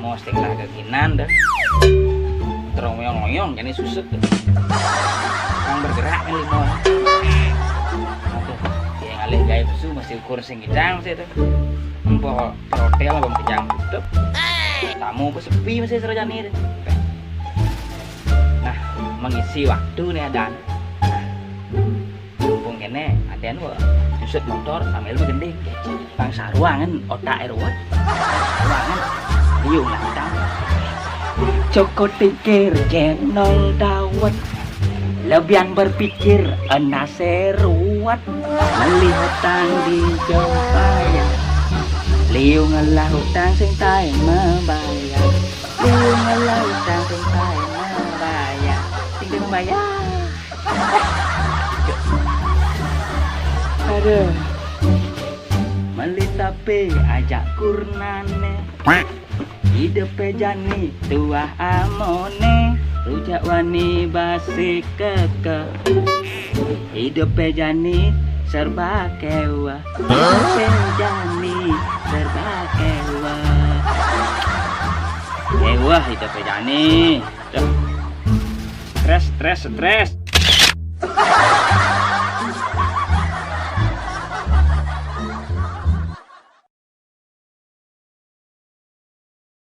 limo setengah kekinan dah. Terus ngoyong-ngoyong jadi susut. Yang bergerak kan limo. Aduh, yang alih gaya susu masih ukur sing gidang masih itu. Empok hotel abang kejang tutup. Tamu pun sepi masih serajaan ini. Nah, mengisi waktu nih adan. Mumpung kene adan gua susut motor sambil begending. Bang saruangan otak ruwet. Saruangan liung lah kita. Cukup pikir jenol dawet, lebihan berpikir enase ruwet. Melihat di jauh payah, liung lah hutang sing tae membayar. Liung lah hutang sing tae membayar. Sing dia membayar. Aduh, melitape ajak kurnane. Hidup jani tuah amone, rujak wani basi keke. Hidup jani serba kewa, hidup jani serba kewa. Kewa hidup jani. Stres.